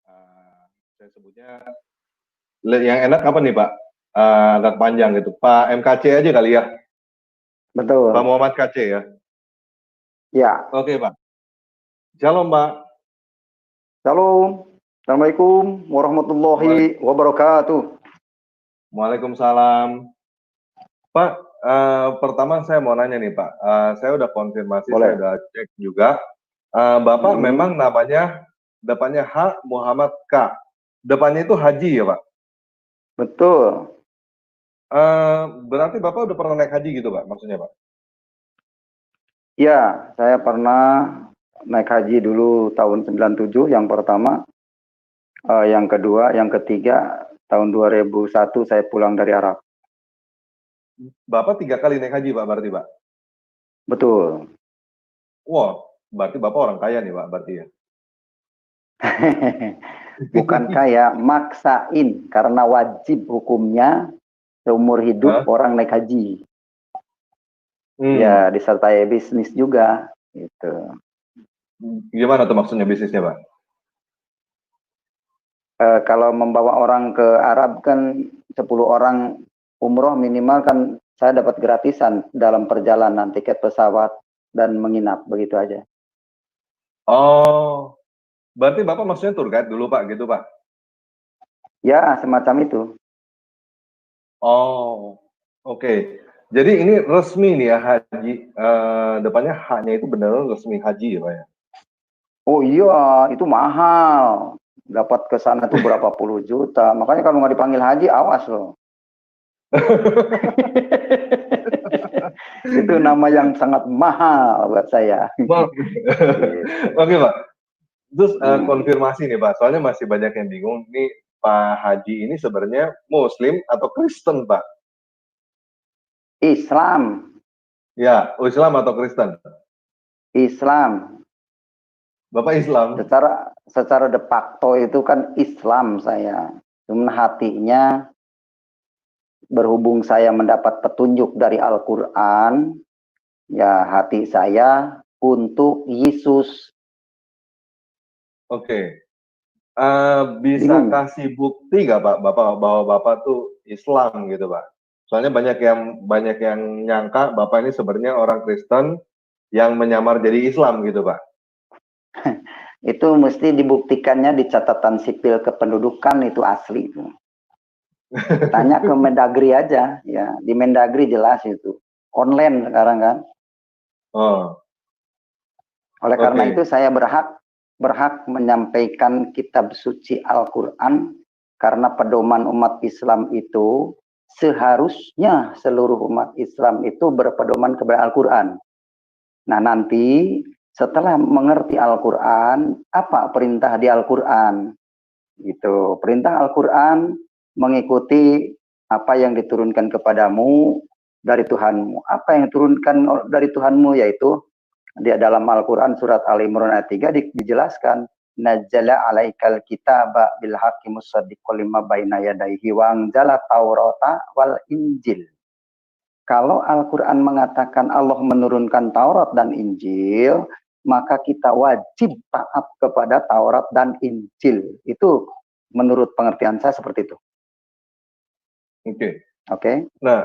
Saya sebutnya yang enak apa nih Pak? Agak panjang gitu. Pak MKC aja kali ya. Pak Betul. Muhammad KC ya. Ya. Oke Pak. Shalom Pak. Shalom. Assalamualaikum warahmatullahi wabarakatuh. Waalaikumsalam. Pak, pertama saya mau nanya nih Pak. Saya udah konfirmasi, saya Boleh. udah cek juga. Bapak memang namanya depannya H Muhammad K. Depannya itu Haji ya Pak? Betul. Berarti Bapak udah pernah naik haji gitu Pak, maksudnya Pak? Ya, saya pernah naik haji dulu tahun 97 yang pertama. Yang kedua, yang ketiga tahun 2001 saya pulang dari Arab. Bapak 3 kali naik haji Pak berarti Pak? Betul. Wah, berarti Bapak orang kaya nih Pak berarti ya? Bukan kaya, maksain karena wajib hukumnya seumur hidup orang naik haji. Ya, disertai bisnis juga gitu. Gimana tuh maksudnya bisnisnya Pak? Kalau membawa orang ke Arab kan 10 orang umroh minimal kan saya dapat gratisan dalam perjalanan, tiket pesawat dan menginap, begitu aja. Oh, berarti Bapak maksudnya tour guide dulu Pak, gitu Pak? Ya, semacam itu. Oh, oke. Jadi ini resmi nih ya haji, depannya H-nya itu beneran resmi haji ya Pak ya? Oh iya, itu mahal. Dapat ke sana tuh berapa puluh juta. Makanya kalau nggak dipanggil haji, awas loh. Itu nama yang sangat mahal buat saya. Oke Pak. Terus konfirmasi nih Pak, soalnya masih banyak yang bingung nih Pak Haji ini sebenarnya Muslim atau Kristen Pak? Islam. Ya, Islam atau Kristen? Islam. Bapak Islam? Secara de facto itu kan Islam saya. Cuman hatinya berhubung saya mendapat petunjuk dari Al-Quran, ya hati saya untuk Yesus. Oke. Bisa Bingung. kasih bukti nggak Pak, bahwa Bapak tuh Islam gitu Pak? Soalnya banyak yang nyangka Bapak ini sebenarnya orang Kristen yang menyamar jadi Islam gitu Pak. Itu mesti dibuktikannya di catatan sipil kependudukan, itu asli itu. Tanya ke Mendagri aja, ya di Mendagri jelas itu. Online sekarang kan. Oh. Oleh karena itu saya berhak menyampaikan kitab suci Al-Quran, karena pedoman umat Islam itu seharusnya seluruh umat Islam itu berpedoman kepada Al-Quran. Nah nanti setelah mengerti Al-Quran, apa perintah di Al-Quran? Gitu. Perintah Al-Quran mengikuti apa yang diturunkan kepadamu dari Tuhanmu. Apa yang diturunkan dari Tuhanmu yaitu di dalam Al-Quran surat Al-Imran ayat 3 dijelaskan, Nazzala alaikal kitaba bil haqqi musaddiqal lima baina yadayhi wa anzala taurata wal injil. Kalau Al-Quran mengatakan Allah menurunkan Taurat dan Injil, maka kita wajib taat kepada Taurat dan Injil. Itu menurut pengertian saya seperti itu. Oke. Nah,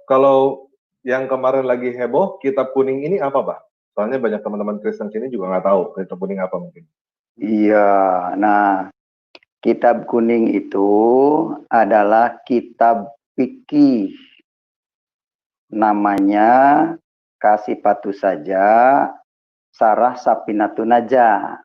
kalau yang kemarin lagi heboh, kitab kuning ini apa Pak? Soalnya banyak teman-teman Kristen sini juga nggak tahu kitab kuning apa mungkin. Iya, nah kitab kuning itu adalah kitab fikih. Namanya kasih patuh saja Sarah Sapinatun Najah.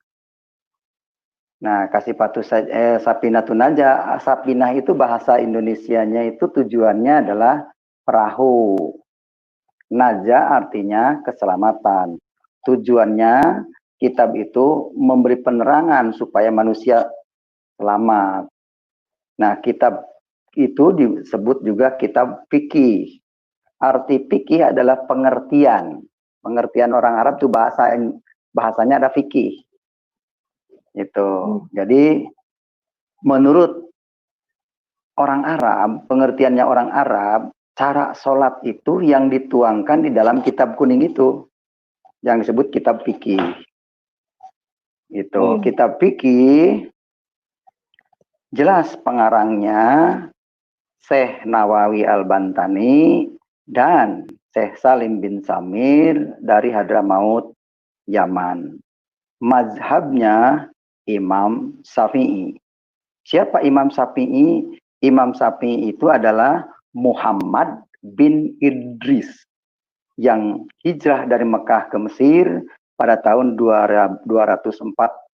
Nah, kasih patuh saja Sapinatun Najah. Sapinah itu bahasa Indonesianya itu tujuannya adalah perahu. Najah artinya keselamatan. Tujuannya kitab itu memberi penerangan supaya manusia selamat. Nah, kitab itu disebut juga kitab fikih. Arti fikih adalah pengertian. Pengertian orang Arab itu bahasanya ada fikih. Itu. Jadi menurut orang Arab, pengertiannya orang Arab, cara sholat itu yang dituangkan di dalam kitab kuning itu, yang disebut kitab fikih. Itu kitab fikih Jelas pengarangnya Syekh Nawawi Al-Bantani dan Syekh Salim bin Samir dari Hadramaut, Yaman. Mazhabnya Imam Syafi'i. Siapa Imam Syafi'i? Imam Syafi'i itu adalah Muhammad bin Idris yang hijrah dari Mekah ke Mesir pada tahun 204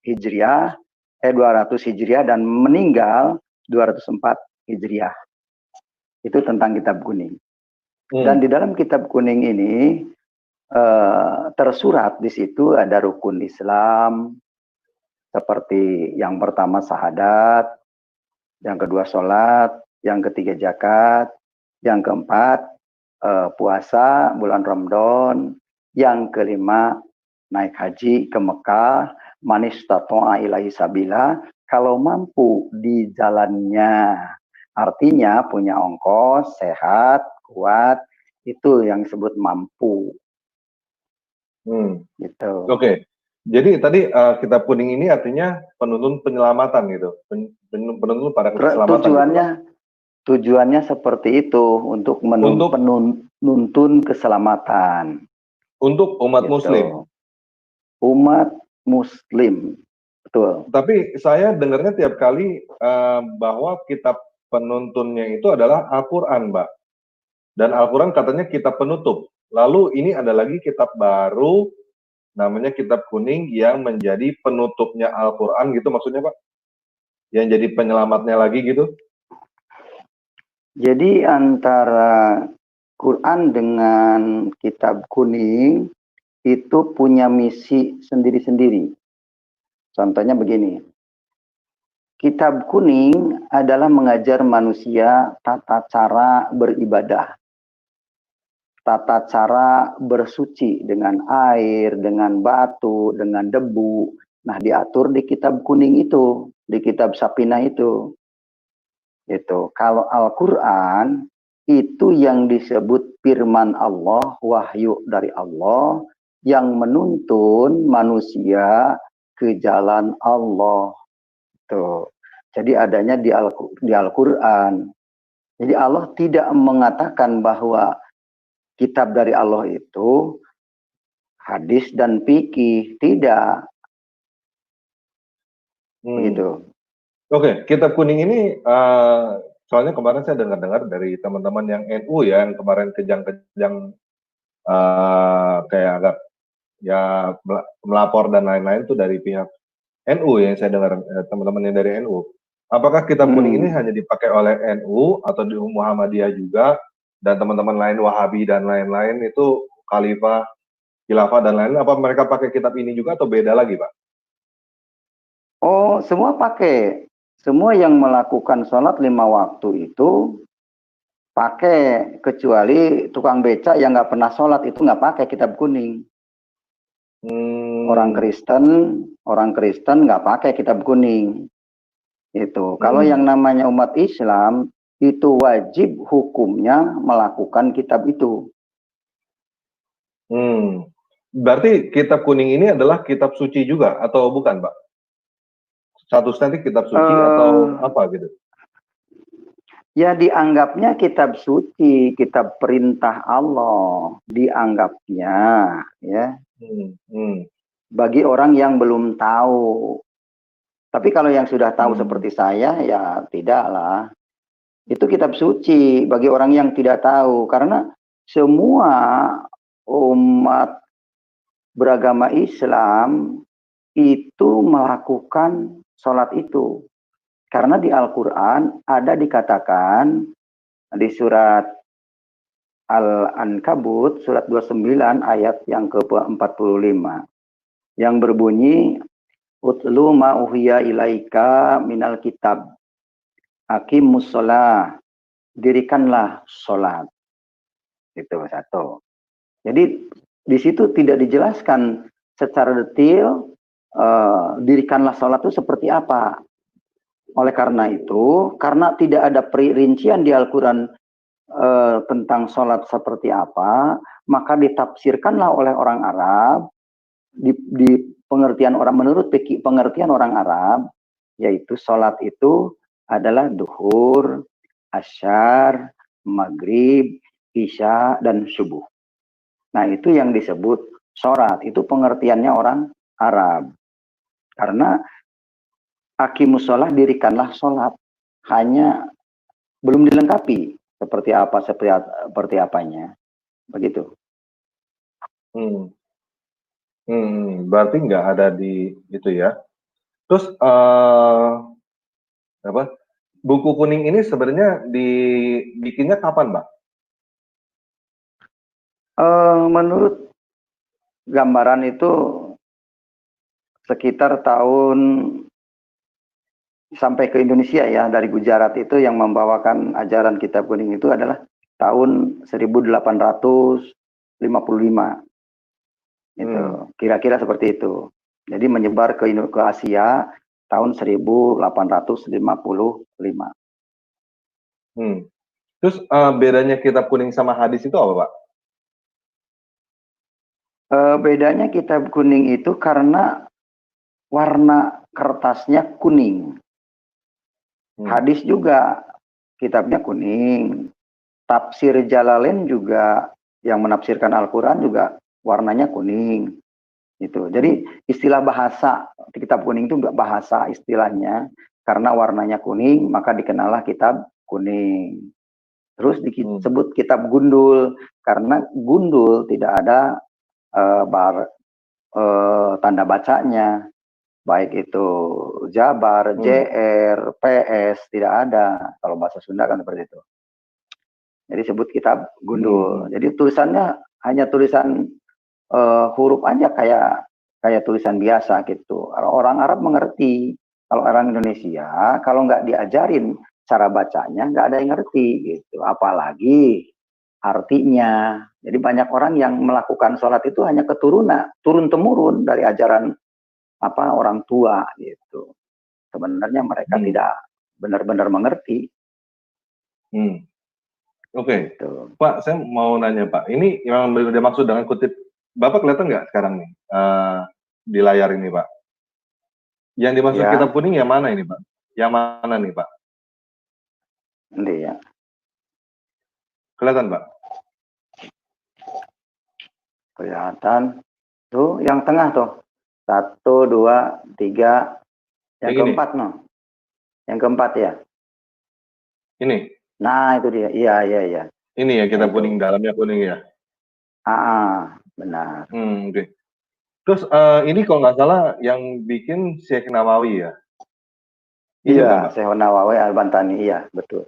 Hijriah, 200 Hijriah dan meninggal 204 Hijriah. Itu tentang kitab kuning. Dan di dalam kitab kuning ini tersurat di situ ada rukun Islam seperti yang pertama syahadat, yang kedua sholat, yang ketiga zakat, yang keempat puasa bulan Ramadan, yang kelima naik haji ke Mekah, manis tato'a ilahi sabila, kalau mampu di jalannya. Artinya punya ongkos, sehat, kuat, itu yang disebut mampu. Gitu. Oke. Jadi tadi kitab kuning ini artinya penuntun penyelamatan gitu. Penuntun pada keselamatan. Tujuannya seperti itu untuk menuntun keselamatan. Untuk umat gitu. Muslim. Umat Muslim. Betul. Tapi saya dengarnya tiap kali bahwa kitab penuntunnya itu adalah Al-Quran, Mbak. Dan Al-Quran katanya kitab penutup. Lalu ini ada lagi kitab baru, namanya kitab kuning yang menjadi penutupnya Al-Quran gitu maksudnya, Pak? Yang jadi penyelamatnya lagi gitu? Jadi antara Quran dengan kitab kuning itu punya misi sendiri-sendiri. Contohnya begini. Kitab kuning adalah mengajar manusia tata cara beribadah. Tata cara bersuci dengan air, dengan batu, dengan debu. Nah, diatur di kitab kuning itu, di kitab Safinah itu. Itu. Kalau Al-Quran itu yang disebut firman Allah, wahyu dari Allah, yang menuntun manusia ke jalan Allah. Tuh. Jadi adanya di Al-Quran. Jadi Allah tidak mengatakan bahwa kitab dari Allah itu hadis dan fikih. Tidak. Begitu. Oke, kitab kuning ini soalnya kemarin saya dengar-dengar dari teman-teman yang NU ya, yang kemarin kejang-kejang kayak agak ya melapor dan lain-lain itu dari pihak NU yang saya dengar teman-teman yang dari NU. Apakah kitab kuning ini hanya dipakai oleh NU atau di Muhammadiyah juga dan teman-teman lain Wahabi dan lain-lain itu Khalifah, Khilafah dan lain-lain? Apa mereka pakai kitab ini juga atau beda lagi, Pak? Oh, semua pakai. Semua yang melakukan sholat 5 waktu itu pakai, kecuali tukang becak yang nggak pernah sholat itu nggak pakai kitab kuning. Orang Kristen nggak pakai kitab kuning. Itu. Kalau yang namanya umat Islam itu wajib hukumnya melakukan kitab itu. Berarti kitab kuning ini adalah kitab suci juga atau bukan, Pak? Statusnya kitab suci atau apa gitu? Ya dianggapnya kitab suci, kitab perintah Allah, dianggapnya ya. Bagi orang yang belum tahu. Tapi kalau yang sudah tahu seperti saya, ya tidaklah. Itu kitab suci bagi orang yang tidak tahu. Karena semua umat beragama Islam itu melakukan sholat itu. Karena di Al-Quran ada dikatakan di surat Al-Ankabut, surat 29 ayat yang ke-45. Yang berbunyi, Utlu ma'uhiya ilaika minal kitab. Aqimus sholah. Dirikanlah sholat. Itu satu. Jadi di situ tidak dijelaskan secara detail dirikanlah sholat itu seperti apa. Oleh karena itu, karena tidak ada perincian di Al-Quran tentang sholat seperti apa, maka ditafsirkanlah oleh orang Arab di pengertian orang, menurut pengertian orang Arab, yaitu sholat itu adalah duhur, asyar, maghrib, isya, dan subuh. Nah, itu yang disebut sholat. Itu pengertiannya orang Arab. Karena aqimus sholat, dirikanlah sholat. Hanya belum dilengkapi seperti apanya. Begitu. Berarti nggak ada di itu ya. Terus apa? Buku kuning ini sebenarnya dibikinnya kapan, Mbak? Menurut gambaran itu sekitar tahun sampai ke Indonesia ya, dari Gujarat itu yang membawakan ajaran kitab kuning itu adalah tahun 1855. Itu kira-kira seperti itu. Jadi menyebar ke Asia tahun 1855. Terus bedanya kitab kuning sama hadis itu apa, Pak? Bedanya kitab kuning itu karena warna kertasnya kuning. Hadis juga kitabnya kuning. Tafsir Jalalain juga yang menafsirkan Al-Quran juga warnanya kuning. Gitu. Jadi istilah bahasa di kitab kuning itu bahasa istilahnya, karena warnanya kuning maka dikenallah kitab kuning. Terus disebut kitab gundul karena gundul tidak ada tanda bacanya, baik itu Jabar, JR, PS, tidak ada. Kalau bahasa Sunda kan seperti itu. Jadi sebut kitab gundul. Jadi tulisannya hanya tulisan huruf aja kayak tulisan biasa gitu. Orang Arab mengerti. Kalau orang Indonesia, kalau nggak diajarin cara bacanya, nggak ada yang ngerti gitu. Apalagi artinya. Jadi banyak orang yang melakukan sholat itu hanya turun temurun dari ajaran orang tua gitu. Sebenarnya mereka tidak benar-benar mengerti. Oke. Pak, saya mau nanya Pak, ini yang dimaksud dengan kutip, Bapak kelihatan nggak sekarang nih di layar ini Pak? Yang dimaksud kitab kuning yang mana ini Pak? Yang mana nih Pak? Ini ya. Kelihatan Pak? Kelihatan. Tuh, yang tengah tuh. 1, 2, 3. Yang keempat no. Yang keempat ya. Ini. Nah, itu dia. Iya. Ini ya kitab kuning, dalamnya kuning ya. Benar. Oke. Terus ini kalau nggak salah yang bikin Syekh Nawawi ya? Iya, Syekh Nawawi Al-Bantani, iya betul.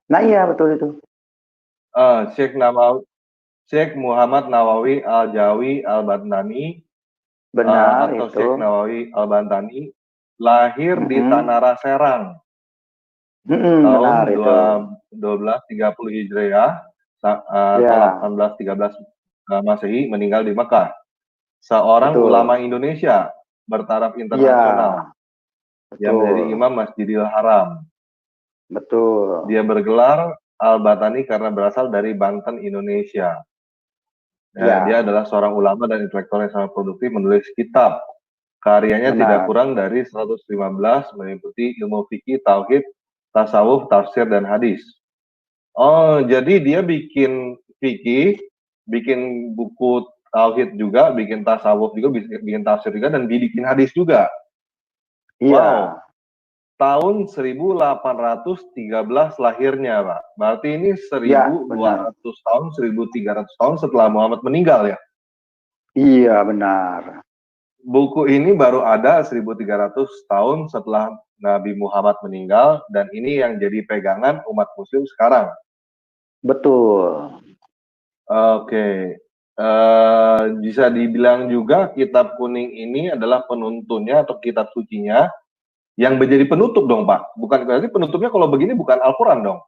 Nah iya betul itu. Syekh Muhammad Nawawi Al-Jawi Al-Bantani. Benar atau itu. Syekh Nawawi Al-Bantani lahir di Tanara Serang tahun 1230 Hijriah atau 1813 Masehi, meninggal di Mekah. Seorang ulama Indonesia bertaraf internasional yang menjadi imam Masjidil Haram. Betul. Dia bergelar Al-Bantani karena berasal dari Banten, Indonesia. Dia adalah seorang ulama dan intelektual yang sangat produktif, menulis kitab. Karyanya tidak kurang dari 115, meliputi ilmu fikih, tauhid, tasawuf, tafsir, dan hadis. Oh, jadi dia bikin fikih, bikin buku tauhid juga, bikin tasawuf juga, bikin tafsir juga, dan bikin hadis juga. Iya. Wow. Tahun 1813 lahirnya, Pak. Berarti ini 1200 tahun, 1300 tahun setelah Muhammad meninggal ya? Iya, benar. Buku ini baru ada 1300 tahun setelah Nabi Muhammad meninggal, dan ini yang jadi pegangan umat muslim sekarang. Betul. Oke. Bisa dibilang juga kitab kuning ini adalah penuntunnya atau kitab sucinya yang menjadi penutup dong Pak. Bukan berarti penutupnya kalau begini bukan Al-Quran dong?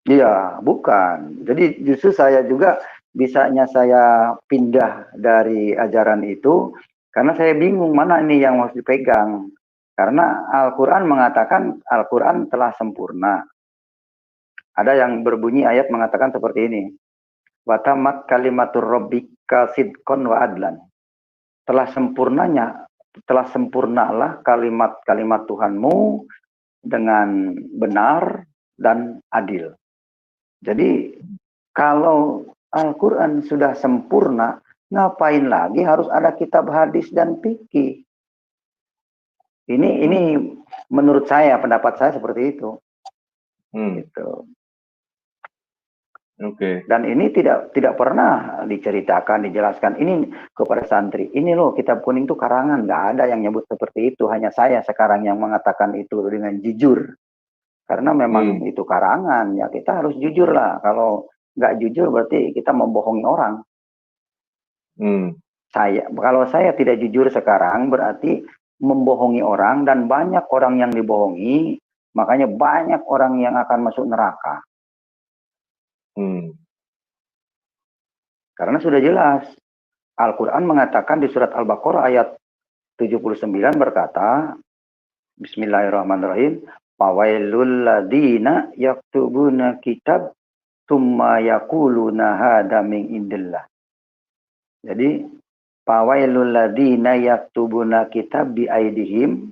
Iya, bukan. Jadi justru saya juga bisanya saya pindah dari ajaran itu karena saya bingung mana ini yang harus dipegang. Karena Al-Quran mengatakan Al-Quran telah sempurna. Ada yang berbunyi ayat mengatakan seperti ini. Watamat kalimatur rabbika sidqan wa adlan. Telah sempurnalah kalimat-kalimat Tuhanmu dengan benar dan adil. Jadi kalau Al-Quran sudah sempurna, ngapain lagi harus ada kitab hadis dan fikih? Ini menurut saya, pendapat saya seperti itu. Gitu. Oke. Dan ini tidak pernah diceritakan, dijelaskan ini kepada santri. Ini loh kitab kuning itu karangan, nggak ada yang nyebut seperti itu. Hanya saya sekarang yang mengatakan itu dengan jujur. Karena memang itu karangan, ya kita harus jujur lah. Kalau nggak jujur berarti kita membohongi orang. Kalau saya tidak jujur sekarang berarti membohongi orang, dan banyak orang yang dibohongi, makanya banyak orang yang akan masuk neraka. Karena sudah jelas Al-Quran mengatakan di surat Al-Baqarah ayat 79 berkata, Bismillahirrahmanirrahim, fawailul ladina yaktubuna kitab thumma yaquluna hada min indillah. Jadi fawailul ladina yaktubuna kitab bi aidihim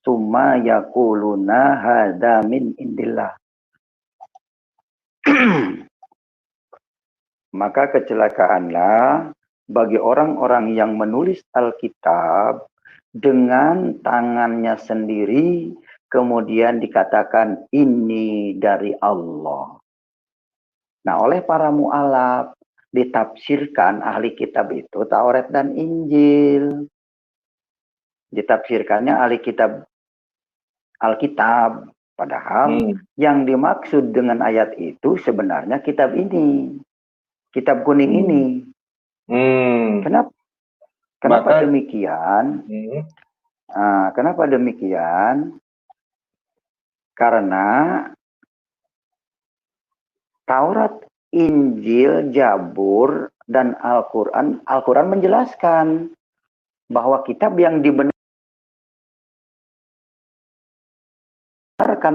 thumma yaquluna hada min indillah. Maka kecelakaanlah bagi orang-orang yang menulis Alkitab dengan tangannya sendiri, kemudian dikatakan ini dari Allah. Nah, oleh para mu'alaf ditafsirkan ahli kitab itu Taurat dan Injil. Ditafsirkannya ahli kitab Alkitab. Padahal yang dimaksud dengan ayat itu sebenarnya kitab ini. Kitab kuning ini. Kenapa demikian? Kenapa demikian? Karena Taurat, Injil, Zabur, dan Al-Quran menjelaskan bahwa kitab yang dibenarkan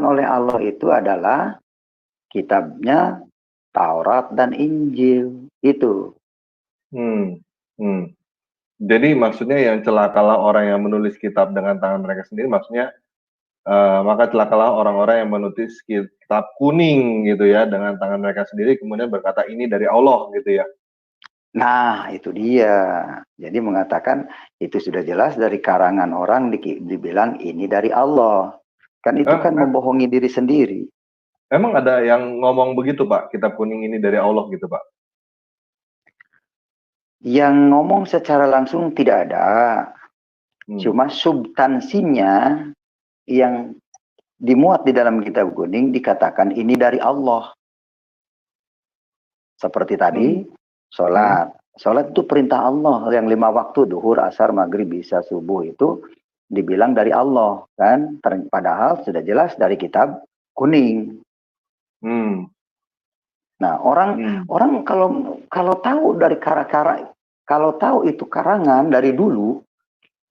oleh Allah itu adalah kitabnya Taurat dan Injil itu. Jadi maksudnya yang celakalah orang yang menulis kitab dengan tangan mereka sendiri, maksudnya maka celakalah orang-orang yang menulis kitab kuning gitu ya dengan tangan mereka sendiri, kemudian berkata ini dari Allah gitu ya. Nah itu dia. Jadi mengatakan itu sudah jelas dari karangan orang dibilang ini dari Allah. Kan itu kan membohongi diri sendiri. Emang ada yang ngomong begitu Pak, kitab kuning ini dari Allah gitu Pak? Yang ngomong secara langsung tidak ada. Cuma substansinya yang dimuat di dalam kitab kuning dikatakan ini dari Allah. Seperti tadi, sholat. Sholat itu perintah Allah yang 5 waktu, duhur, asar, maghrib, isya, subuh itu dibilang dari Allah kan. Padahal sudah jelas dari kitab kuning. Nah orang kalau tahu dari kalau tahu itu karangan dari dulu,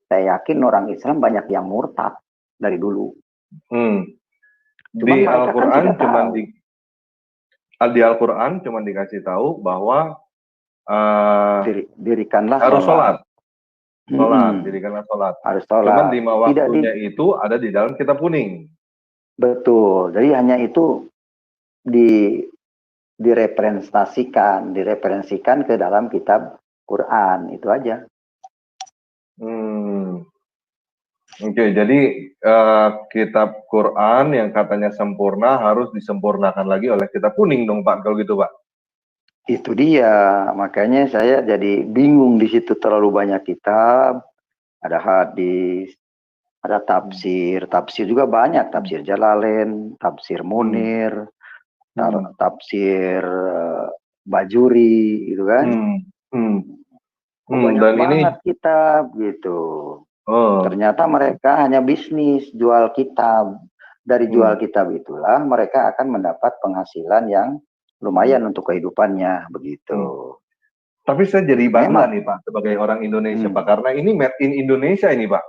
saya yakin orang Islam banyak yang murtad dari dulu. Di Al-Quran di Al-Quran cuma dikasih tahu bahwa dirikanlah harus sholat. Dirikanlah sholat. Harus sholat. Cuman 5 waktunya itu ada di dalam kitab kuning. Betul. Jadi hanya itu direferensikan ke dalam kitab Quran, itu aja. Oke, jadi kitab Quran yang katanya sempurna harus disempurnakan lagi oleh kitab kuning dong Pak, kalau gitu Pak? Itu dia, makanya saya jadi bingung di situ, terlalu banyak kitab, ada hadis, ada tafsir juga banyak, tafsir Jalalain, tafsir Munir, tafsir Bajuri, gitu kan? Banyak banget kitab gitu. Ternyata mereka hanya bisnis jual kitab. Dari jual kitab itulah mereka akan mendapat penghasilan yang lumayan untuk kehidupannya, begitu. Tapi saya jadi bangga nih Pak sebagai orang Indonesia Pak, karena ini made in Indonesia ini Pak.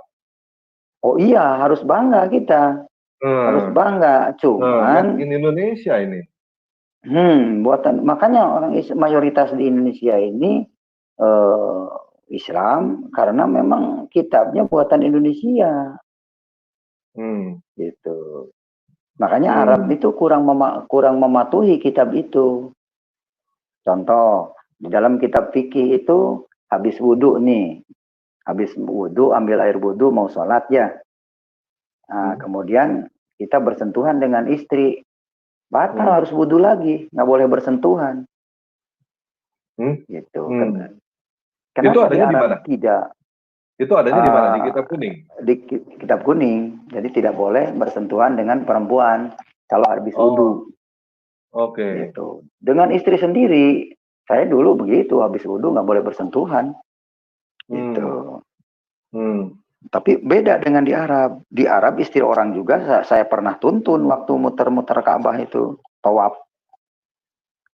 Oh iya, harus bangga kita. Harus bangga, cuman made in Indonesia ini. Makanya orang mayoritas di Indonesia ini Islam karena memang kitabnya buatan Indonesia. gitu. Makanya Arab itu kurang mematuhi kitab itu. Contoh, di dalam kitab fikih itu habis wudhu nih, habis wudhu ambil air wudhu mau sholat ya. Nah, kemudian kita bersentuhan dengan istri, batal harus wudhu lagi, nggak boleh bersentuhan. Gitu. Kenapa itu adanya di mana? Tidak. Itu adanya di mana? Di kitab kuning? Di kitab kuning. Jadi tidak boleh bersentuhan dengan perempuan kalau habis wudhu. Oke. Gitu. Dengan istri sendiri, saya dulu begitu, habis wudhu nggak boleh bersentuhan. Gitu. Tapi beda dengan di Arab. Di Arab istri orang juga saya pernah tuntun waktu muter-muter Ka'bah itu, tawaf.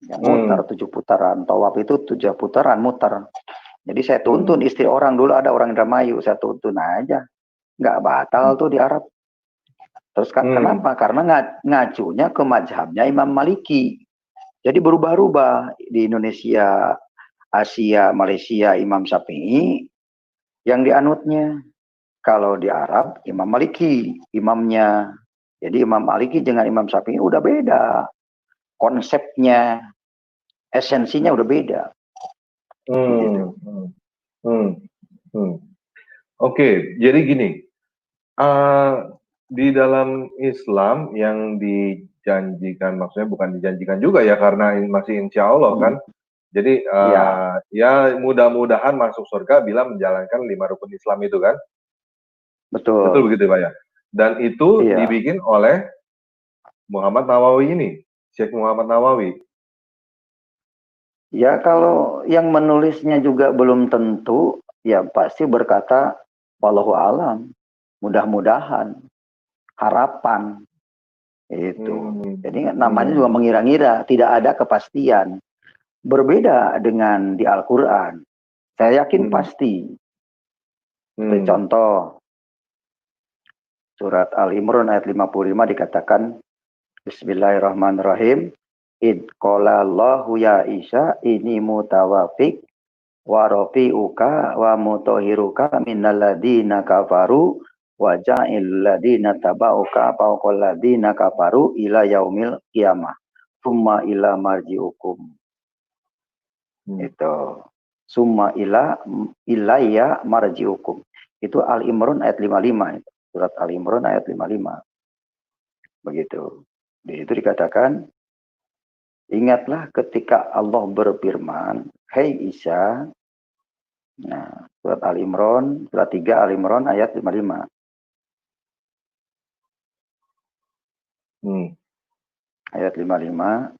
Ya, muter 7 putaran, tawaf itu 7 putaran muter. Jadi saya tuntun istri orang, dulu ada orang Indramayu, saya tuntun aja. Nggak batal tuh di Arab. Terus kenapa? Karena ngacunya ke mazhabnya Imam Maliki. Jadi berubah-ubah di Indonesia, Asia, Malaysia, Imam Syafi'i yang dianutnya. Kalau di Arab, Imam Maliki, imamnya. Jadi Imam Maliki dengan Imam Syafi'i udah beda. Konsepnya, esensinya udah beda. Gitu. Oke, jadi gini, di dalam Islam yang dijanjikan, maksudnya bukan dijanjikan juga ya, karena masih insya Allah kan. Jadi ya mudah-mudahan masuk surga bila menjalankan 5 rukun Islam itu kan. Betul begitu Pak ya. Dan itu dibikin oleh Muhammad Nawawi ini, Syekh Muhammad Nawawi. Ya kalau yang menulisnya juga belum tentu, ya pasti berkata wallahu alam, mudah-mudahan, harapan itu. Jadi namanya juga mengira-ngira, tidak ada kepastian. Berbeda dengan di Al-Quran. Saya yakin pasti. Contoh, surat Al-Imran ayat 55 dikatakan, Bismillahirrahmanirrahim, Id qala Allahu ya Isa ini mutawafik wa rafi'uka wa mutahhiruka minal ladina kafaru wa ja'il ladina tabauka fawqal ladina kafaru ila yaumil qiyamah summa ila marji'ukum. Itu summa ilayya marji'ukum. Itu Al-Imran ayat 55 itu. Surat Al-Imran ayat 55. Begitu. Di situ dikatakan, ingatlah ketika Allah berfirman, Hei Isa. Nah, surat Al-Imran, surat 3 Al-Imran ayat 55. Ayat 55.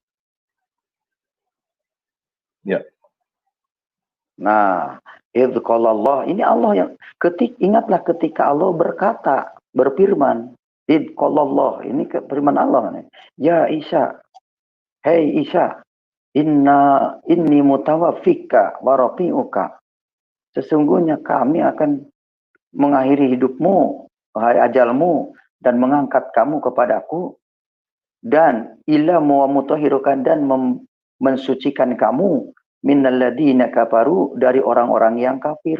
Ya. Nah, idz qala Allah, ini Allah yang ingatlah ketika Allah berkata, berfirman, idz qala Allah, ini firman Allah nih. Ya Isa, hei Isa, inni mutawaffika wa rafi'uka. Sesungguhnya kami akan mengakhiri hidupmu, ajalmu, dan mengangkat kamu kepadaku, dan ilamu wa mutahhirukan, dan mensucikan kamu minal ladina kafaru, dari orang-orang yang kafir.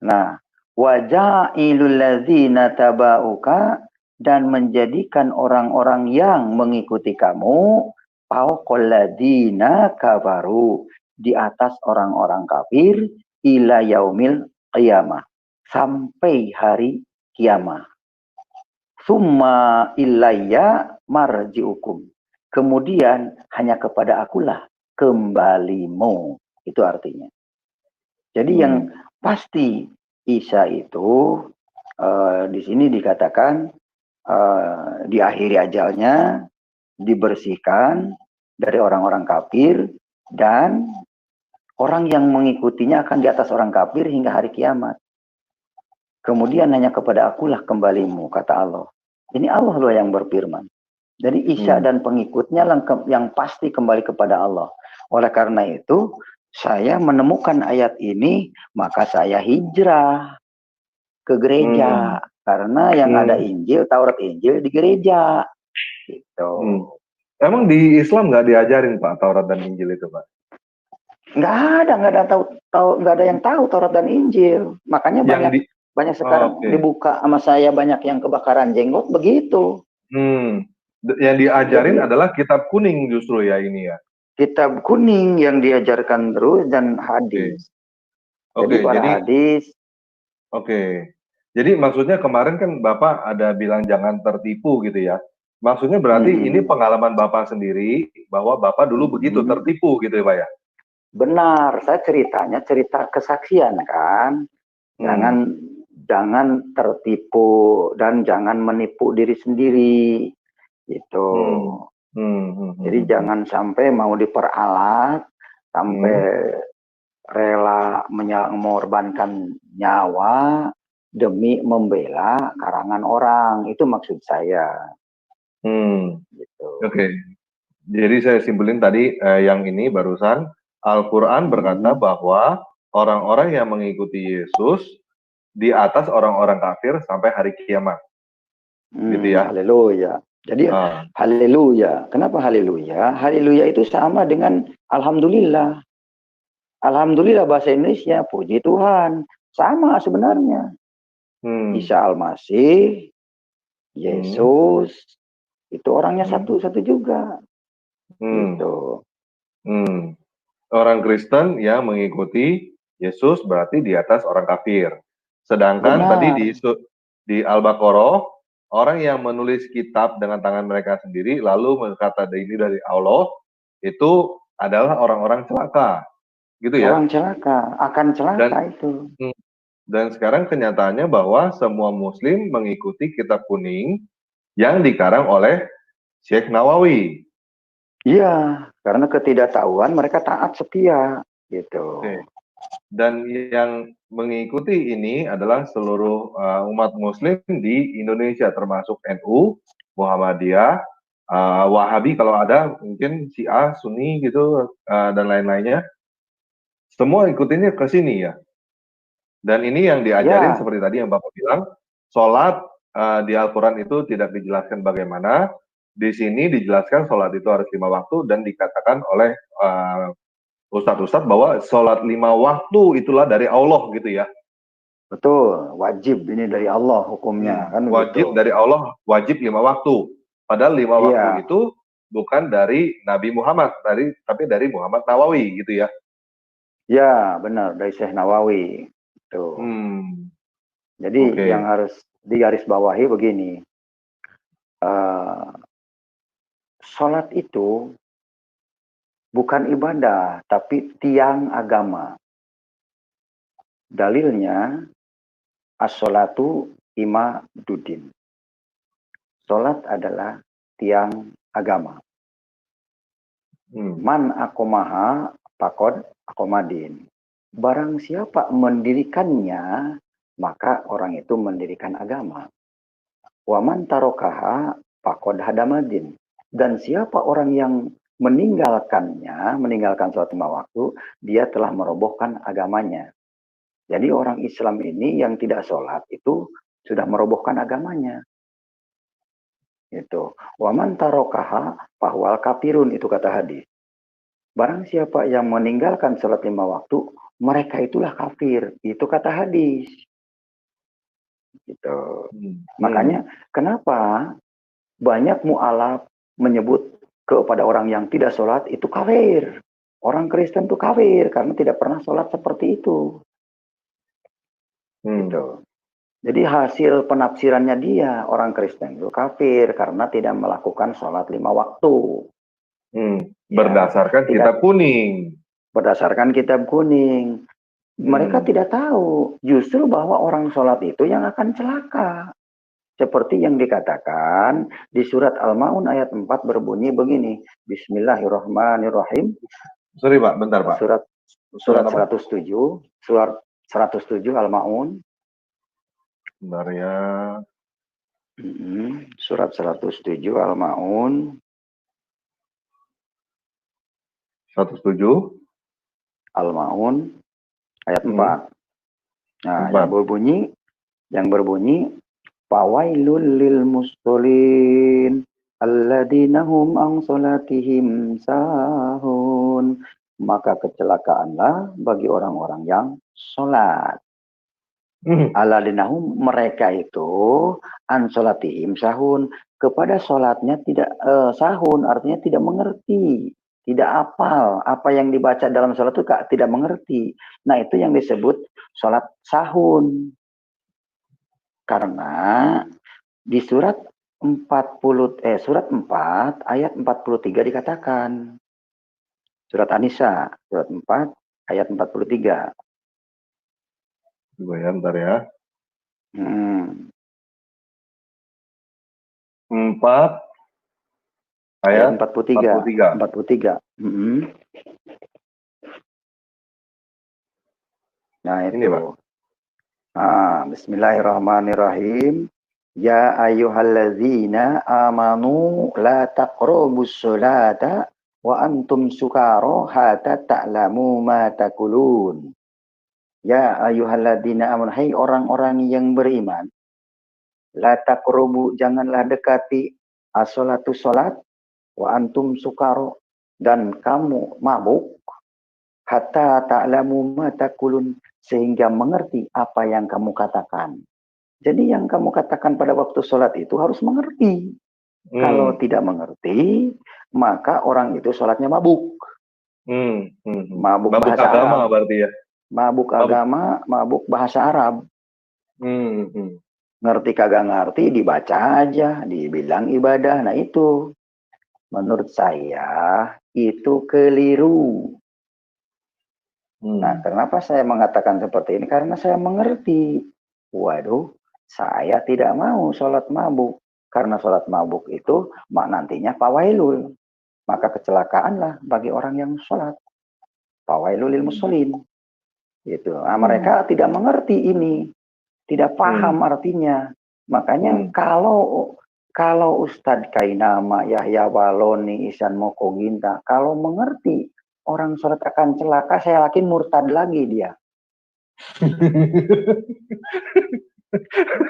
Nah, waja'ilul ladzina tabauka, dan menjadikan orang-orang yang mengikuti kamu fawqal ladzina kafaru, di atas orang-orang kafir, ila yaumil qiyamah, sampai hari kiamat. Summa ilayya marji'ukum. Kemudian hanya kepada akulah kembalimu. Itu artinya. Jadi yang pasti Isa itu di sini dikatakan di akhiri ajalnya dibersihkan dari orang-orang kafir, dan orang yang mengikutinya akan di atas orang kafir hingga hari kiamat. Kemudian hanya kepada akulah kembalimu, kata Allah. Ini Allah loh yang berfirman. Jadi Isa dan pengikutnya yang pasti kembali kepada Allah. Oleh karena itu, saya menemukan ayat ini, maka saya hijrah ke gereja. Karena yang ada Injil, Taurat Injil di gereja. Gitu. Emang di Islam nggak diajarin Pak Taurat dan Injil itu Pak? Nggak ada yang tahu Taurat dan Injil. Makanya Banyak sekarang dibuka sama saya, banyak yang kebakaran jenggot begitu. Yang diajarin adalah kitab kuning justru ya ini ya. Kitab kuning yang diajarkan terus dan hadis. Jadi hadis. Jadi maksudnya kemarin kan Bapak ada bilang jangan tertipu gitu ya. Maksudnya berarti ini pengalaman Bapak sendiri bahwa Bapak dulu begitu tertipu gitu ya Pak ya? Benar, saya ceritanya cerita kesaksian kan. Jangan tertipu dan jangan menipu diri sendiri gitu. Jadi jangan sampai mau diperalat sampai rela mengorbankan nyawa demi membela karangan orang, itu maksud saya. Gitu. Jadi saya simpulin tadi yang ini barusan Al-Quran berkata bahwa orang-orang yang mengikuti Yesus di atas orang-orang kafir sampai hari kiamat. Gitu ya. Haleluya. Jadi haleluya. Kenapa haleluya? Haleluya itu sama dengan alhamdulillah. Alhamdulillah bahasa Indonesia, puji Tuhan. Sama sebenarnya. Isa Al-Masih, Yesus, itu orangnya satu-satu juga. Gitu. Orang Kristen yang mengikuti Yesus berarti di atas orang kafir. Sedangkan tadi di Al-Baqarah, orang yang menulis kitab dengan tangan mereka sendiri lalu berkata ini dari Allah, itu adalah orang-orang celaka. Gitu ya. Orang celaka, akan celaka itu. Dan sekarang kenyataannya bahwa semua muslim mengikuti kitab kuning yang dikarang oleh Syekh Nawawi. Iya, karena ketidaktahuan mereka taat setia gitu. Dan yang mengikuti ini adalah seluruh umat muslim di Indonesia termasuk NU, Muhammadiyah, Wahabi kalau ada, mungkin Syiah, Sunni gitu dan lain-lainnya. Semua ikutinnya ke sini ya. Dan ini yang diajarin seperti tadi yang Bapak bilang, sholat di Al-Quran itu tidak dijelaskan bagaimana. Di sini dijelaskan sholat itu harus 5 waktu dan dikatakan oleh Ustadz-Ustadz bahwa sholat 5 waktu itulah dari Allah gitu ya. Betul, wajib ini dari Allah hukumnya. Kan wajib begitu. Dari Allah, wajib 5 waktu. Padahal 5 waktu itu bukan dari Nabi Muhammad, tapi dari Muhammad Nawawi gitu ya. Ya, benar, dari Syekh Nawawi. Tuh. Jadi yang harus digarisbawahi begini. Sholat itu bukan ibadah, tapi tiang agama. Dalilnya, as-sholatu imaduddin. Sholat adalah tiang agama. Man akomaha pakod akomadin. Barang siapa mendirikannya, maka orang itu mendirikan agama. Waman tarokaha pakod hadamadin. Dan siapa orang yang meninggalkannya, meninggalkan sholat 5 waktu, dia telah merobohkan agamanya. Jadi orang Islam ini yang tidak sholat itu sudah merobohkan agamanya. Itu. Waman tarokaha pahwal kafirun, itu kata hadis. Barang siapa yang meninggalkan sholat 5 waktu, mereka itulah kafir. Itu kata hadis. Gitu. Makanya kenapa banyak mu'alaf menyebut kepada orang yang tidak sholat itu kafir. Orang Kristen itu kafir karena tidak pernah sholat seperti itu. Gitu. Jadi hasil penafsirannya dia, orang Kristen itu kafir karena tidak melakukan sholat 5 waktu. Berdasarkan kitab kuning. Berdasarkan kitab kuning. Mereka tidak tahu justru bahwa orang sholat itu yang akan celaka. Seperti yang dikatakan di surat Al-Ma'un ayat 4 berbunyi begini. Bismillahirrahmanirrahim. Sorry Pak, bentar Pak. Surat 107. Surat 107 Al-Ma'un. Bentar ya. Surat 107 Al-Ma'un. 107 Al-Ma'un ayat 4. Nah, yang berbunyi fawailul lil musallin alladzina hum an salatihim sahun. Maka kecelakaanlah bagi orang-orang yang sholat. Aladinahum, mereka itu an sholatihim sahun, kepada sholatnya tidak sahun, artinya tidak mengerti, tidak hafal apa yang dibaca dalam sholat itu tidak mengerti. Nah, itu yang disebut sholat sahun. Karena di surat 4 ayat 43 dikatakan. Surat An-Nisa, surat 4 ayat 43. Coba ya, bentar ya. 4 ayat 43. 43. Nah, itu. Ini, Pak. Bismillahirrahmanirrahim. Ya ayyuhalladzina amanu la taqrabus sholata wa antum sukara hatta ta'lamu ma taqulun. Ya ayyuhalladzina amanu, hai orang-orang yang beriman, la taqrabu, janganlah dekati as-sholatu sholat, wa antum sukara, dan kamu mabuk, hatta ta'lamu ma taqulun, sehingga mengerti apa yang kamu katakan. Jadi yang kamu katakan pada waktu sholat itu harus mengerti. Kalau tidak mengerti, maka orang itu sholatnya mabuk. Mabuk bahasa agama Arab. Berarti ya. Mabuk agama, mabuk bahasa Arab. Ngerti kagak ngerti, dibaca aja, dibilang ibadah. Nah itu, menurut saya itu keliru. Nah, kenapa saya mengatakan seperti ini? Karena saya mengerti. Waduh, saya tidak mau sholat mabuk. Karena sholat mabuk itu nantinya fawailul. Maka kecelakaanlah bagi orang yang sholat. Fawailul lil musholin. Gitu. Nah, mereka tidak mengerti ini. Tidak paham artinya. Makanya kalau Ustadz Kainama, Yahya Waloni, Ihsan Mokoginta, kalau mengerti orang sholat akan celaka, saya yakin murtad lagi dia.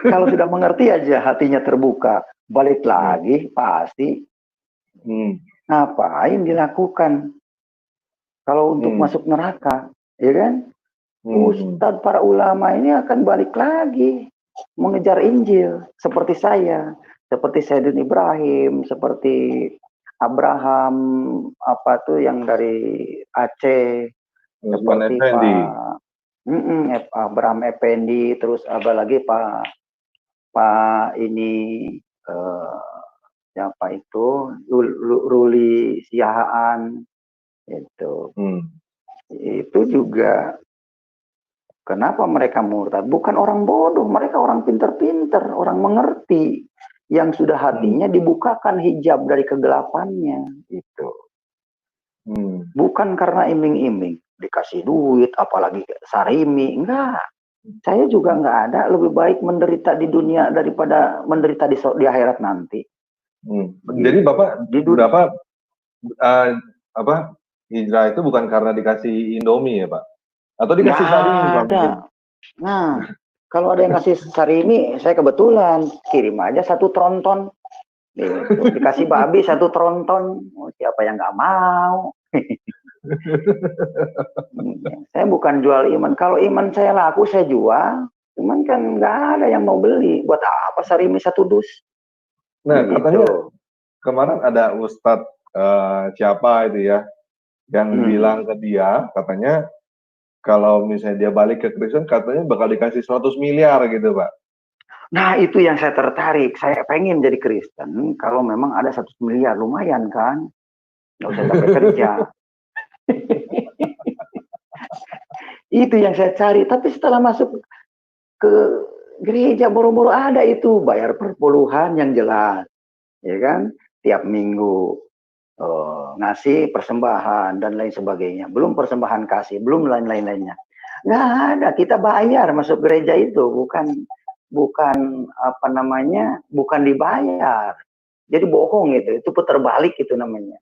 Kalau sudah mengerti aja, hatinya terbuka, balik lagi pasti. Ngapain dilakukan? Kalau untuk masuk neraka, ya kan? Ustadz, para ulama ini akan balik lagi mengejar Injil seperti saya, seperti Sayyidun Ibrahim, seperti Abraham, apa tuh yang dari Aceh, seperti Pak Abraham Effendi, terus apa lagi Pak ini siapa itu, Ruli Siahaan itu. Itu juga kenapa mereka murtad? Bukan orang bodoh, mereka orang pinter-pinter, orang mengerti, yang sudah hatinya dibukakan hijab dari kegelapannya. Itu. Bukan karena iming-iming, dikasih duit, apalagi sarimi, enggak. Saya juga enggak ada, lebih baik menderita di dunia daripada menderita di akhirat nanti. Jadi Bapak hijrah itu bukan karena dikasih Indomie ya Pak? Atau dikasih sarimi? Ada. Nah, kalau ada yang kasih sarimi, saya kebetulan kirim aja 1 tronton. Dikasih babi 1 tronton, siapa yang nggak mau? Saya bukan jual iman. Kalau iman saya laku, saya jual. Cuman kan nggak ada yang mau beli. Buat apa sarimi 1 dus? Nah, katanya kemarin ada Ustadz siapa itu ya, yang bilang ke dia, katanya kalau misalnya dia balik ke Kristen, katanya bakal dikasih 100 miliar gitu, Pak. Nah, itu yang saya tertarik. Saya pengen jadi Kristen, kalau memang ada 100 miliar, lumayan kan? Nggak usah capek kerja. Itu yang saya cari. Tapi setelah masuk ke gereja, boro-boro ada itu. Bayar perpuluhan yang jelas. Ya kan? Tiap minggu ngasih persembahan dan lain sebagainya. Belum persembahan kasih, belum lain-lainnya. Nggak ada, kita bayar masuk gereja itu, bukan apa namanya, bukan dibayar. Jadi bohong itu putar balik itu namanya.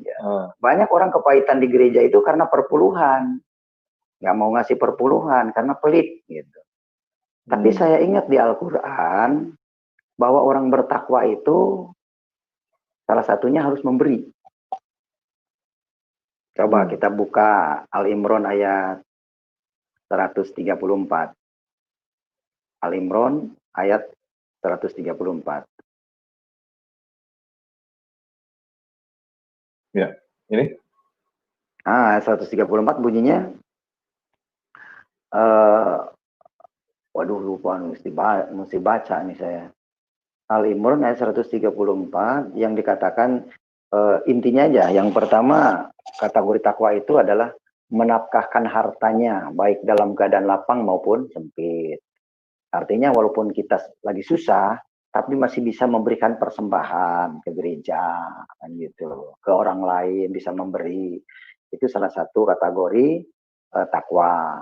Ya. Banyak orang kepahitan di gereja itu karena perpuluhan. Nggak mau ngasih perpuluhan karena pelit gitu. Tapi saya ingat di Al-Quran bahwa orang bertakwa itu salah satunya harus memberi. Coba kita buka Al-Imran ayat 134. Al-Imran ayat 134. Ya, ini. Ayat 134 bunyinya, waduh lupa, mesti baca nih saya. Al-Imran ayat 134 yang dikatakan, intinya aja. Yang pertama, kategori takwa itu adalah menafkahkan hartanya, baik dalam keadaan lapang maupun sempit. Artinya walaupun kita lagi susah, tapi masih bisa memberikan persembahan ke gereja, kan gitu. Ke orang lain bisa memberi. Itu salah satu kategori takwa.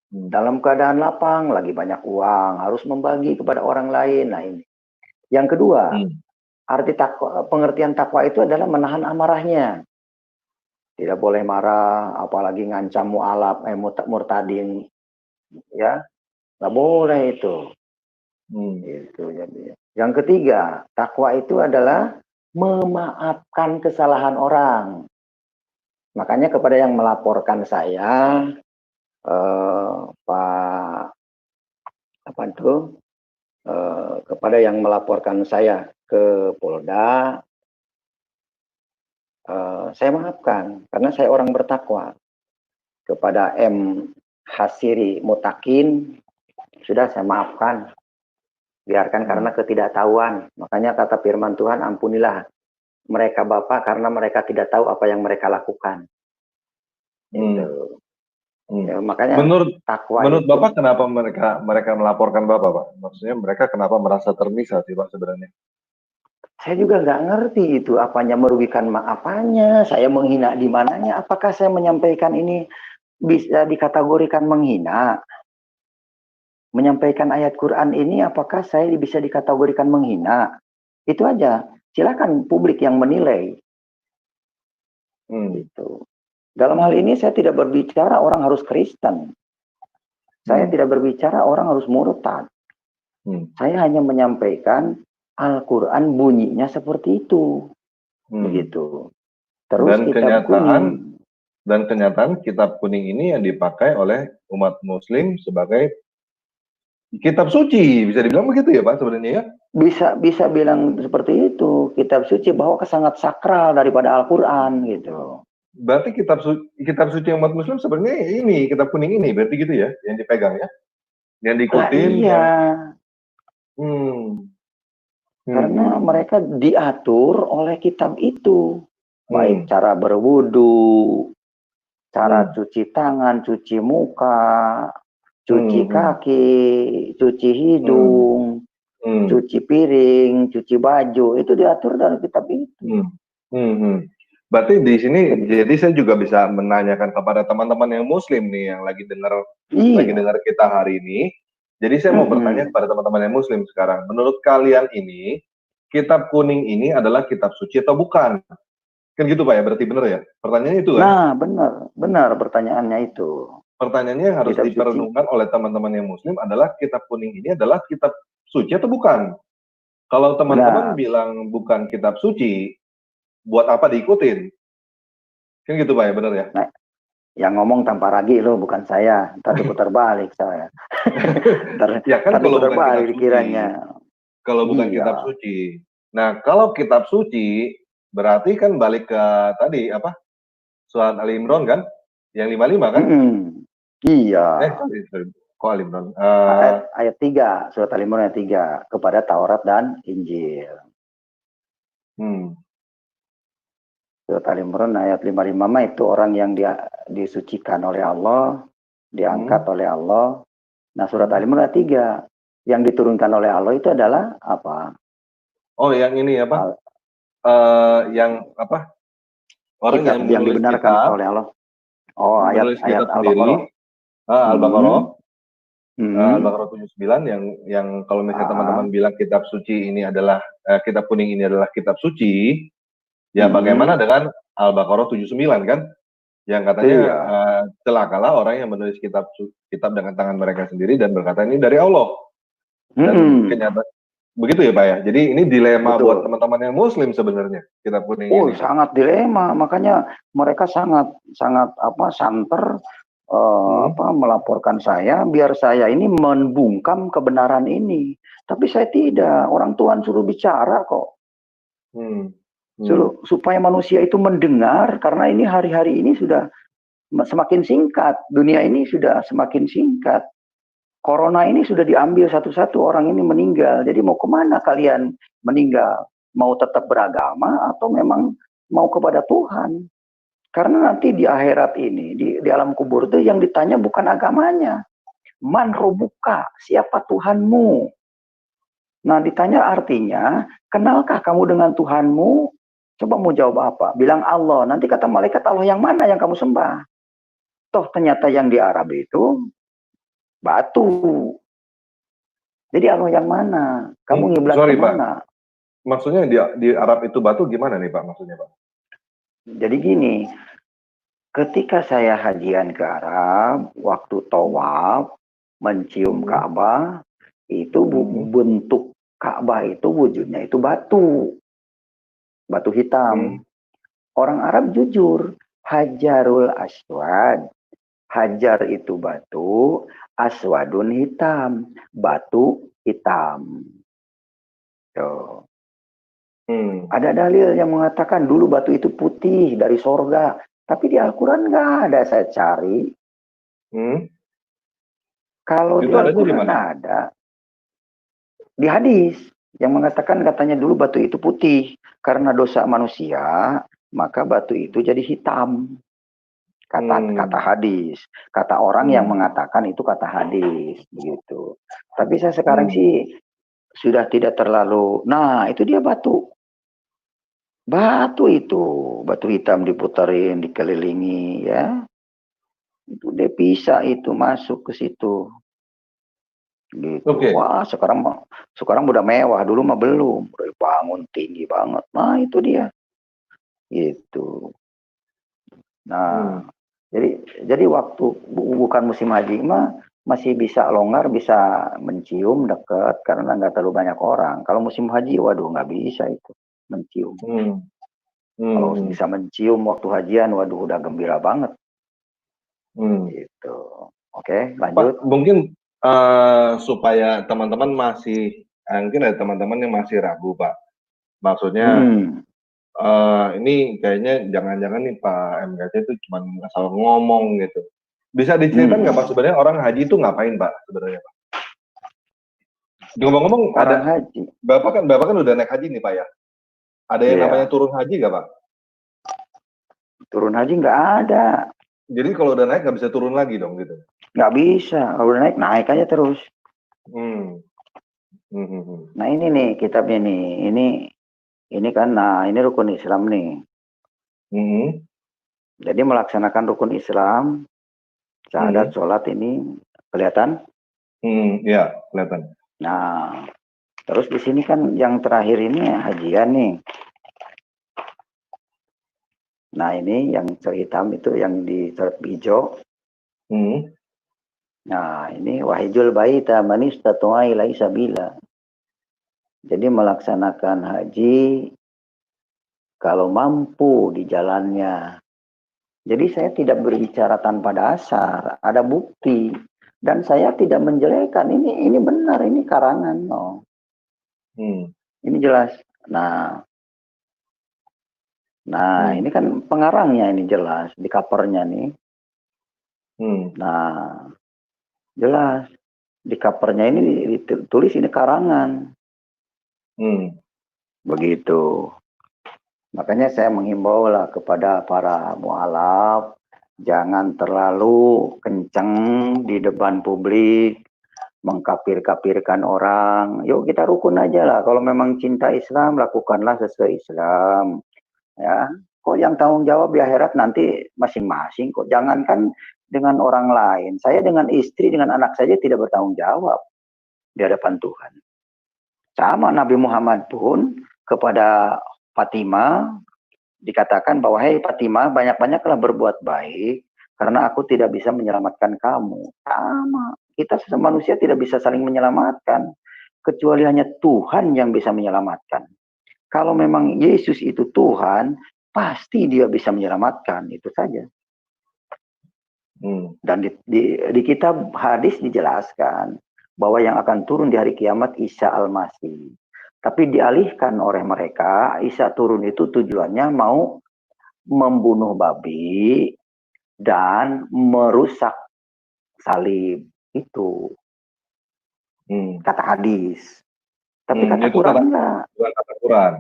Dalam keadaan lapang, lagi banyak uang, harus membagi kepada orang lain. Nah ini. Yang kedua, arti takwa, pengertian takwa itu adalah menahan amarahnya. Tidak boleh marah, apalagi ngancam mu'alaf, murtadin, ya. Nggak boleh itu. Itu jadi. Yang ketiga, takwa itu adalah memaafkan kesalahan orang. Makanya kepada yang melaporkan saya, Pak apa itu, kepada yang melaporkan saya ke Polda, saya maafkan karena saya orang bertakwa. Kepada M. Hasiri Mutakin, sudah saya maafkan. Biarkan karena ketidaktahuan. Makanya kata firman Tuhan, ampunilah mereka Bapak karena mereka tidak tahu apa yang mereka lakukan. Gitu. Ya, makanya takwa menurut itu, Bapak kenapa mereka melaporkan Bapak, Pak? Maksudnya mereka kenapa merasa termisah sih, Pak, sebenarnya? saya juga nggak ngerti itu apanya merugikan apanya, saya menghina di mananya, apakah saya menyampaikan ini bisa dikategorikan menghina? Menyampaikan ayat Quran ini apakah saya bisa dikategorikan menghina? Itu aja. Silakan publik yang menilai. Gitu. Dalam hal ini saya tidak berbicara orang harus Kristen. Saya tidak berbicara orang harus murtad. Saya hanya menyampaikan Al-Quran bunyinya seperti itu. Begitu. Terus dan kenyataan kitab kuning ini yang dipakai oleh umat muslim sebagai kitab suci, bisa dibilang begitu ya Pak sebenarnya ya? Bisa bilang seperti itu, kitab suci bahwa sangat sakral daripada Al-Quran gitu. Berarti kitab suci umat muslim sebenarnya ini, kitab kuning ini, berarti gitu ya, yang dipegang ya? Yang diikutin. Iya. Karena mereka diatur oleh kitab itu. Baik cara berwudu, cara cuci tangan, cuci muka, cuci kaki, cuci hidung, cuci piring, cuci baju, itu diatur dalam kitab itu. Berarti di sini, jadi saya juga bisa menanyakan kepada teman-teman yang muslim nih, yang lagi dengar kita hari ini. Jadi saya mau bertanya kepada teman-teman yang muslim sekarang, menurut kalian ini, kitab kuning ini adalah kitab suci atau bukan? Kan gitu Pak ya, berarti benar ya? Pertanyaannya itu kan? Nah, benar pertanyaannya itu. Pertanyaannya yang harus diperenungkan oleh teman-teman yang muslim adalah kitab kuning ini adalah kitab suci atau bukan? Kalau teman-teman bilang bukan kitab suci, buat apa diikutin? Kan gitu Pak ya, benar ya? Nah, yang ngomong tanpa ragi lo, bukan saya. Ntar diputar balik saya. Ya kan kalau bukan kitab suci. Dikiranya. Kalau bukan kitab suci. Nah, kalau kitab suci, berarti kan balik ke tadi, apa? Surat Ali Imran kan? Yang 55 kan? Iya. Kok Ali Imran? Ayat 3, surat Ali Imran ayat 3. Kepada Taurat dan Injil. Surat Ali Imran ayat 55 itu orang yang disucikan oleh Allah, diangkat oleh Allah. Nah, surat Ali Imran ayat 3 yang diturunkan oleh Allah itu adalah apa? Oh, yang ini apa? Yang apa? Orang yang dibenarkan oleh Allah. Oh, ayat Al-Baqarah. Al-Baqarah. Al-Baqarah 79 yang kalau misalnya teman-teman bilang kitab suci ini adalah kitab kuning ini adalah kitab suci, ya bagaimana dengan Al-Baqarah 79 kan? Yang katanya celakalah orang yang menulis kitab dengan tangan mereka sendiri dan berkata ini dari Allah. Dan kenyataan begitu ya Pak ya. Jadi ini dilema buat teman-teman yang muslim sebenarnya kitab kuning ini. Sangat dilema. Makanya mereka sangat santer melaporkan saya biar saya ini membungkam kebenaran ini. Tapi saya tidak. Orang Tuhan suruh bicara kok. Supaya manusia itu mendengar, karena ini hari-hari ini sudah semakin singkat. Dunia ini sudah semakin singkat. Corona ini sudah diambil satu-satu, orang ini meninggal. Jadi mau kemana kalian meninggal? Mau tetap beragama atau memang mau kepada Tuhan? Karena nanti di akhirat ini, di alam kubur itu yang ditanya bukan agamanya. Man robuka, siapa Tuhanmu? Nah ditanya artinya, kenalkah kamu dengan Tuhanmu? Coba mau jawab apa? Bilang Allah. Nanti kata malaikat, Allah yang mana yang kamu sembah? Toh ternyata yang di Arab itu batu. Jadi Allah yang mana? Kamu ngiblat kemana? Pak. Maksudnya di Arab itu batu gimana nih Pak maksudnya Pak? Jadi gini, ketika saya hajian ke Arab, waktu tawaf, mencium Ka'bah, itu bentuk Ka'bah itu wujudnya itu batu. Batu hitam. Orang Arab jujur, Hajarul Aswad. Hajar itu batu, aswadun hitam, batu hitam. Tuh. Ada dalil yang mengatakan dulu batu itu putih dari sorga, tapi di Al-Quran nggak ada, saya cari. Kalau di Al-Quran ada, di hadis yang mengatakan katanya dulu batu itu putih karena dosa manusia, maka batu itu jadi hitam. Kata hadis, kata orang yang mengatakan itu kata hadis gitu. Tapi saya sekarang sih sudah tidak terlalu. Nah itu dia batu itu batu hitam diputarin, dikelilingi ya, itu dia bisa itu masuk ke situ gitu. Wah sekarang udah mewah, dulu mah belum, udah bangun tinggi banget. Nah itu dia gitu. Nah jadi waktu bukan musim haji mah masih bisa longgar, bisa mencium dekat karena nggak terlalu banyak orang. Kalau musim haji, waduh nggak bisa itu mencium. Kalau bisa mencium waktu hajian, waduh udah gembira banget. Gitu. Oke, lanjut. Pak, mungkin supaya teman-teman masih, mungkin ada teman-teman yang masih ragu Pak. Maksudnya ini kayaknya jangan-jangan nih Pak MKC itu cuma asal ngomong gitu. Bisa diceritakan nggak Pak sebenarnya orang haji itu ngapain Pak sebenarnya Pak? Ngomong-ngomong ada haji. Bapak kan udah naik haji nih Pak ya. Ada yang namanya turun haji nggak Pak? Turun haji nggak ada. Jadi kalau udah naik nggak bisa turun lagi dong gitu? Nggak bisa. Kalau udah naik aja terus. Nah ini nih kitabnya nih. Ini kan, nah ini rukun Islam nih. Jadi melaksanakan rukun Islam, syahadat, sholat ini kelihatan? Ya, kelihatan. Nah, terus di sini kan yang terakhir ini hajian nih. Nah ini yang hitam itu yang di surat hijau. Nah ini wahijul baita man istata'a ilaihi sabila. Jadi melaksanakan haji kalau mampu di jalannya. Jadi saya tidak berbicara tanpa dasar, ada bukti. Dan saya tidak menjelekkan, ini benar, ini karangan. No. Ini jelas. Nah ini kan pengarangnya ini jelas, di covernya nih. Nah, jelas. Di covernya ini ditulis ini karangan. Begitu. Makanya saya menghimbau lah kepada para mualaf, jangan terlalu kenceng di depan publik, mengkafir-kafirkan orang. Yuk kita rukun aja lah. Kalau memang cinta Islam, lakukanlah sesuai Islam. Ya, kok yang tanggung jawab di akhirat nanti masing-masing. Kok jangankan dengan orang lain. Saya dengan istri, dengan anak saja tidak bertanggung jawab di hadapan Tuhan. Sama Nabi Muhammad pun kepada Fatimah dikatakan bahwa hei Fatimah, banyak-banyaklah berbuat baik karena aku tidak bisa menyelamatkan kamu. Sama, kita sesama manusia tidak bisa saling menyelamatkan kecuali hanya Tuhan yang bisa menyelamatkan. Kalau memang Yesus itu Tuhan, pasti dia bisa menyelamatkan, itu saja. Dan di kitab hadis dijelaskan bahwa yang akan turun di hari kiamat Isa Al-Masih. Tapi dialihkan oleh mereka, Isa turun itu tujuannya mau membunuh babi dan merusak salib. Itu kata hadis. Tapi kata Quran enggak. Kata Quran.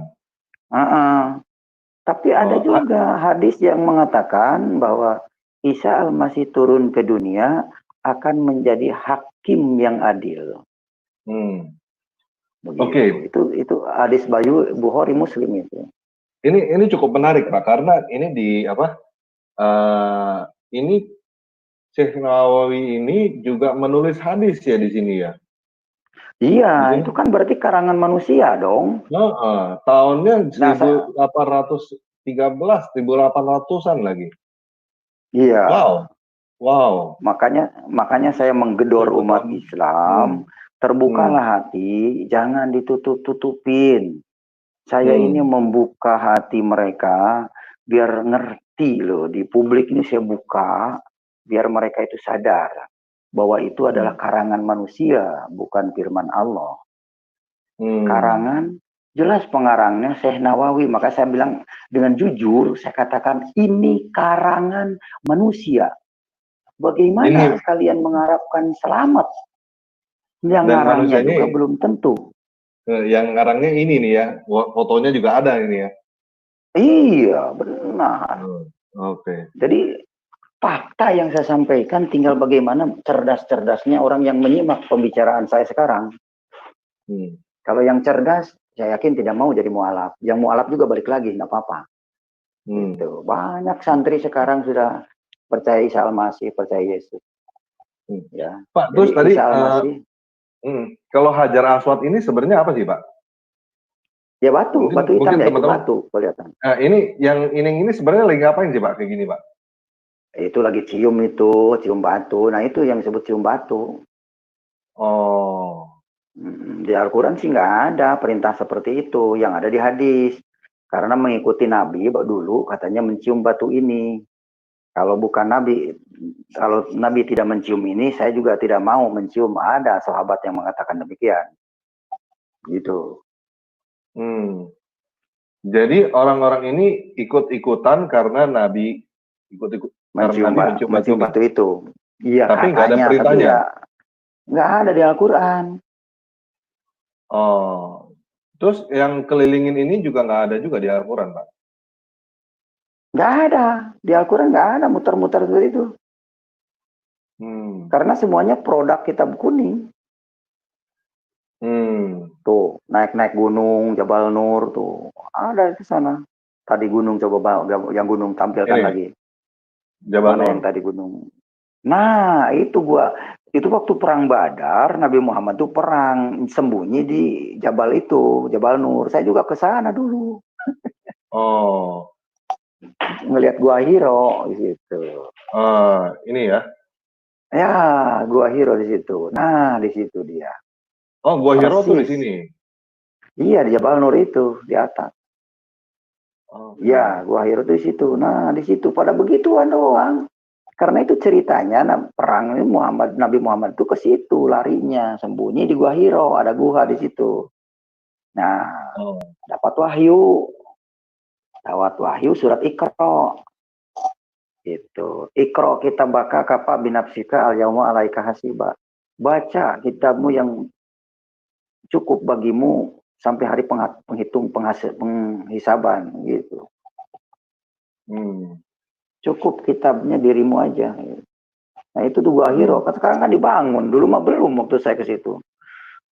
Tapi ada juga hadis yang mengatakan bahwa Isa Al-Masih turun ke dunia akan menjadi hakim yang adil. Oke. Itu hadis Bukhari Muslim itu. Ini cukup menarik Pak, karena ini ini Syekh Nawawi ini juga menulis hadis ya di sini ya. Iya, itu kan berarti karangan manusia dong. Tahunnya 1813, 1800-an lagi. Iya. Wow. Makanya saya menggedor umat Islam, terbukalah hati, jangan ditutup-tutupin. Saya ini membuka hati mereka biar ngerti loh, di publik ini saya buka biar mereka itu sadar bahwa itu adalah karangan manusia, bukan firman Allah. Karangan, jelas pengarangnya Syekh Nawawi, maka saya bilang dengan jujur, saya katakan ini karangan manusia. Bagaimana kalian mengharapkan selamat? Yang ngarangnya juga ini, belum tentu. Yang ngarangnya ini nih ya, fotonya juga ada ini ya. Iya, benar. Oke. Jadi fakta yang saya sampaikan tinggal bagaimana cerdas-cerdasnya orang yang menyimak pembicaraan saya sekarang. Kalau yang cerdas, saya yakin tidak mau jadi mualaf. Yang mualaf juga balik lagi, nggak apa-apa. Gitu. Banyak santri sekarang sudah percaya Isa Al-Masih, percaya Yesus. Ya. Pak, terus tadi kalau Hajar Aswad ini sebenarnya apa sih, Pak? Ya batu hitam ya, itu batu kelihatan. Nah, ini sebenarnya lagi ngapain sih, Pak, kayak gini, Pak? Itu lagi cium batu. Nah, itu yang disebut cium batu. Di Al-Quran sih nggak ada perintah seperti itu, yang ada di hadis. Karena mengikuti Nabi dulu katanya mencium batu ini. Kalau bukan Nabi, kalau Nabi tidak mencium ini, saya juga tidak mau mencium. Ada sahabat yang mengatakan demikian. Gitu. Jadi orang-orang ini ikut-ikutan karena Nabi mencium batu itu. Iya, tapi nggak ada perintahnya. Nggak ada di Al-Quran. Terus yang kelilingin ini juga nggak ada juga di Al-Quran, Pak? Nggak ada. Di Al-Quran nggak ada muter-muter seperti itu. Karena semuanya produk kitab kuning. Tuh, naik-naik gunung, Jabal Nur, tuh. Ada di sana. Tadi gunung, coba yang gunung tampilkan lagi. Jabal Nur. Yang tadi gunung. Nah, itu waktu perang Badar, Nabi Muhammad tuh perang sembunyi di Jabal itu, Jabal Nur. Saya juga ke sana dulu. Ngelihat Gua Hiro di situ. Ini ya. Ya, Gua Hiro di situ. Nah, di situ dia. Gua Hiro tuh di sini. Iya, di Jabal Nur itu, di atas. Ya, Gua Hiro tuh di situ. Nah, di situ pada begituan doang. Karena itu ceritanya perang ini Nabi Muhammad itu ke situ larinya, sembunyi di Gua Hiro, ada gua di situ. Nah, dapat wahyu surat Iqra. Itu Iqra kita baka kapa binafsika al yauma alaika hasiba. Baca kitabmu yang cukup bagimu sampai hari penghisaban gitu. Cukup kitabnya dirimu aja. Nah, itu tuh Gua Hiro. Sekarang kan dibangun. Dulu mah belum waktu saya ke situ.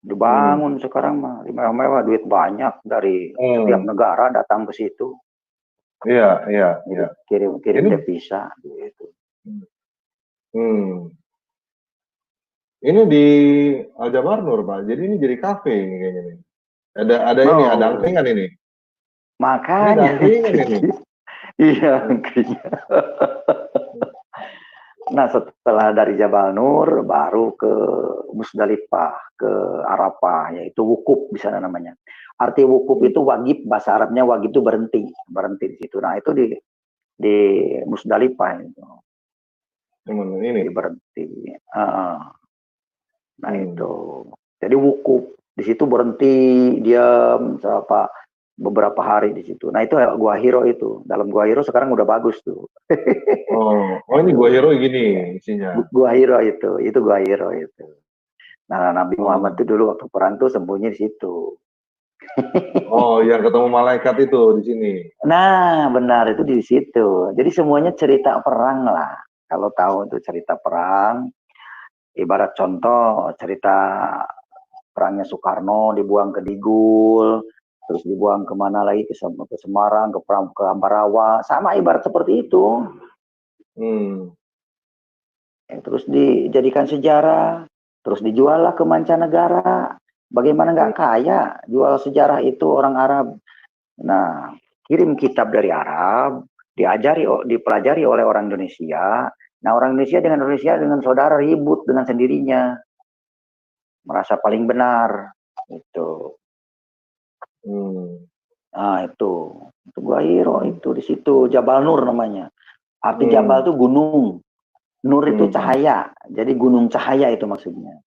Dibangun sekarang mah mewah-mewah, duit banyak dari setiap negara datang ke situ. Iya. Kirim devisa gitu. Ini di Al Jabal Nur, Pak. Jadi ini jadi kafe ini kayaknya nih. Ada angkringan ini. Makanya. Ini. Iya, angkringan. Nah, setelah dari Jabal Nur baru ke Musdalifah, ke Arafah, yaitu wukuf di sana namanya. Arti wukuf itu wajib, bahasa Arabnya wajib itu berhenti di situ. Nah, itu di Musdalifah itu. ini. berhenti. Nah itu, jadi wukuf di situ berhenti diam beberapa hari di situ. Nah itu Gua Hiro itu. Dalam Gua Hiro sekarang udah bagus tuh. Oh ini Gua Hiro gini isinya. Gua Hiro itu Gua Hiro itu. Nah Nabi Muhammad itu dulu waktu perang tuh sembunyi di situ. Oh yang ketemu malaikat itu di sini. Nah benar itu di situ. Jadi semuanya cerita perang lah. Kalau tahu itu cerita perang, ibarat contoh cerita perangnya Soekarno dibuang ke Digul, terus dibuang kemana lagi ke Semarang, ke Ambarawa, sama ibarat seperti itu. Terus dijadikan sejarah, terus dijual lah ke mancanegara. Bagaimana nggak kaya jual sejarah itu orang Arab. Nah, kirim kitab dari Arab, dipelajari oleh orang Indonesia. Nah, orang Indonesia dengan saudara ribut dengan sendirinya. Merasa paling benar. Itu. Nah, itu Gua Hiro itu di situ Jabal Nur namanya. Arti Jabal itu gunung. Nur itu cahaya. Jadi gunung cahaya itu maksudnya.